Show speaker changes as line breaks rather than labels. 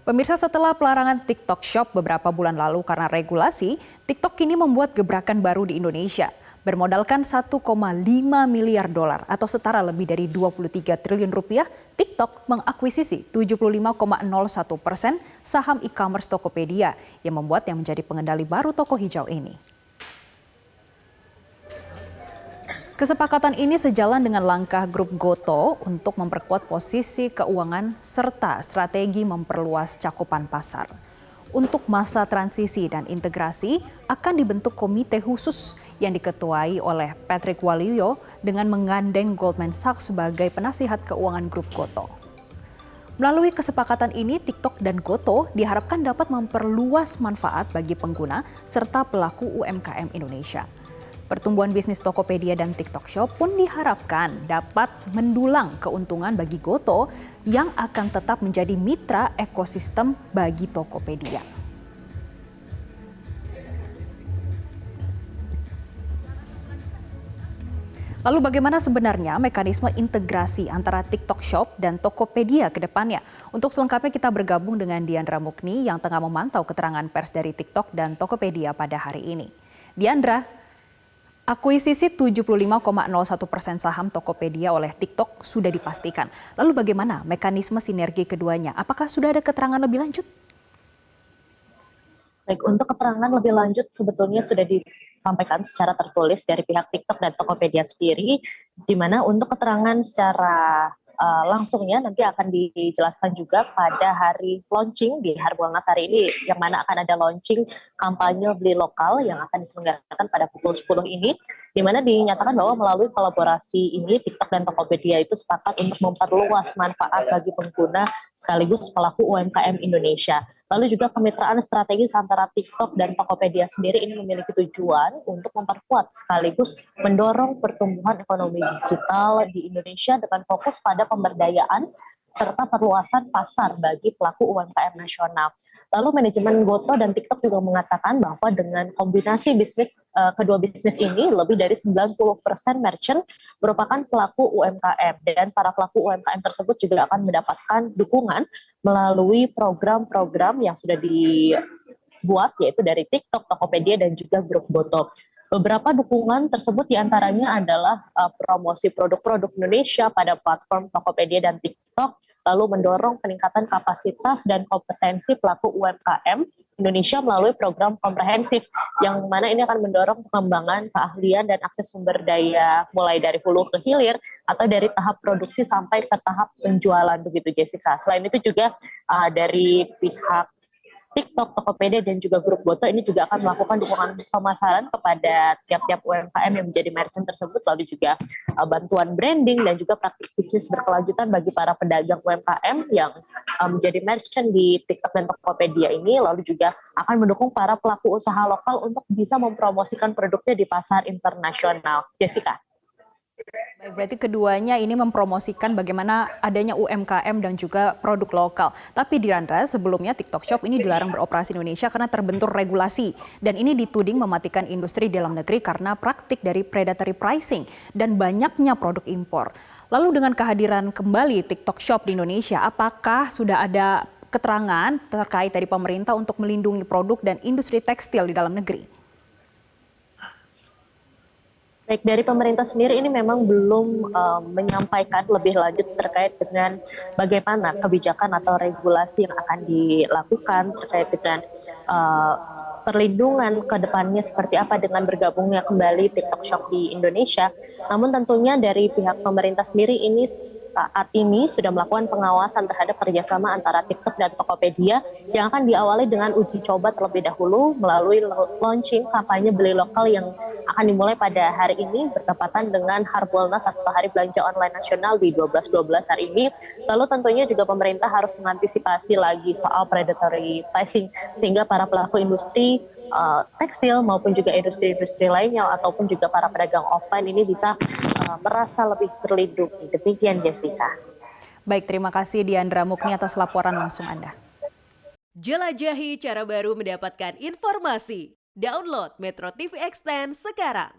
Pemirsa, setelah pelarangan TikTok Shop beberapa bulan lalu karena regulasi, TikTok kini membuat gebrakan baru di Indonesia. Bermodalkan 1,5 miliar dolar atau setara lebih dari 23 triliun rupiah, TikTok mengakuisisi 75,01% saham e-commerce Tokopedia yang membuatnya menjadi pengendali baru toko hijau ini. Kesepakatan ini sejalan dengan langkah grup Gotoh untuk memperkuat posisi keuangan serta strategi memperluas cakupan pasar. Untuk masa transisi dan integrasi akan dibentuk komite khusus yang diketuai oleh Patrick Waluyo dengan menggandeng Goldman Sachs sebagai penasihat keuangan grup Gotoh. Melalui kesepakatan ini, TikTok dan Gotoh diharapkan dapat memperluas manfaat bagi pengguna serta pelaku UMKM Indonesia. Pertumbuhan bisnis Tokopedia dan TikTok Shop pun diharapkan dapat mendulang keuntungan bagi Gotoh yang akan tetap menjadi mitra ekosistem bagi Tokopedia. Lalu bagaimana sebenarnya mekanisme integrasi antara TikTok Shop dan Tokopedia ke depannya? Untuk selengkapnya kita bergabung dengan Diandra Mukni yang tengah memantau keterangan pers dari TikTok dan Tokopedia pada hari ini. Diandra, akuisisi 75,01% saham Tokopedia oleh TikTok sudah dipastikan. Lalu bagaimana mekanisme sinergi keduanya? Apakah sudah ada keterangan lebih lanjut?
Baik, untuk keterangan lebih lanjut sebetulnya sudah disampaikan secara tertulis dari pihak TikTok dan Tokopedia sendiri, di mana untuk keterangan secara langsungnya nanti akan dijelaskan juga pada hari launching di Harbolnas hari ini, yang mana akan ada launching kampanye beli lokal yang akan diselenggarakan pada pukul 10 ini, di mana dinyatakan bahwa melalui kolaborasi ini TikTok dan Tokopedia itu sepakat untuk memperluas manfaat bagi pengguna sekaligus pelaku UMKM Indonesia. Lalu juga kemitraan strategis antara TikTok dan Tokopedia sendiri ini memiliki tujuan untuk memperkuat sekaligus mendorong pertumbuhan ekonomi digital di Indonesia dengan fokus pada pemberdayaan serta perluasan pasar bagi pelaku UMKM nasional. Lalu manajemen Gotoh dan TikTok juga mengatakan bahwa dengan kombinasi bisnis kedua bisnis ini lebih dari 90% merchant merupakan pelaku UMKM dan para pelaku UMKM tersebut juga akan mendapatkan dukungan melalui program-program yang sudah dibuat yaitu dari TikTok, Tokopedia dan juga grup Gotoh. Beberapa dukungan tersebut diantaranya adalah promosi produk-produk Indonesia pada platform Tokopedia dan TikTok, lalu mendorong peningkatan kapasitas dan kompetensi pelaku UMKM Indonesia melalui program komprehensif, yang mana ini akan mendorong pengembangan keahlian dan akses sumber daya mulai dari hulu ke hilir atau dari tahap produksi sampai ke tahap penjualan, begitu Jessica. Selain itu juga dari pihak TikTok, Tokopedia, dan juga grup Gotoh ini juga akan melakukan dukungan pemasaran kepada tiap-tiap UMKM yang menjadi merchant tersebut, lalu juga bantuan branding dan juga praktik bisnis berkelanjutan bagi para pedagang UMKM yang menjadi merchant di TikTok dan Tokopedia ini, lalu juga akan mendukung para pelaku usaha lokal untuk bisa mempromosikan produknya di pasar internasional. Jessica.
Baik, berarti keduanya ini mempromosikan bagaimana adanya UMKM dan juga produk lokal. Tapi Diandra, sebelumnya TikTok Shop ini dilarang beroperasi di Indonesia karena terbentur regulasi. Dan ini dituding mematikan industri dalam negeri karena praktik dari predatory pricing dan banyaknya produk impor. Lalu dengan kehadiran kembali TikTok Shop di Indonesia, apakah sudah ada keterangan terkait dari pemerintah untuk melindungi produk dan industri tekstil di dalam negeri?
Baik, dari pemerintah sendiri ini memang belum menyampaikan lebih lanjut terkait dengan bagaimana kebijakan atau regulasi yang akan dilakukan terkait dengan perlindungan ke depannya seperti apa dengan bergabungnya kembali TikTok Shop di Indonesia. Namun tentunya dari pihak pemerintah sendiri ini saat ini sudah melakukan pengawasan terhadap kerjasama antara TikTok dan Tokopedia yang akan diawali dengan uji coba terlebih dahulu melalui launching kampanye beli lokal yang akan dimulai pada hari ini bertepatan dengan Harbolnas atau Hari Belanja Online Nasional di 12.12 hari ini. Lalu tentunya juga pemerintah harus mengantisipasi lagi soal predatory pricing sehingga para pelaku industri tekstil maupun juga industri-industri lainnya ataupun juga para pedagang offline ini bisa merasa lebih terlindungi. Demikian Jessica.
Baik, terima kasih Diandra Mukni atas laporan langsung Anda.
Jelajahi cara baru mendapatkan informasi. Download Metro TV Extend sekarang.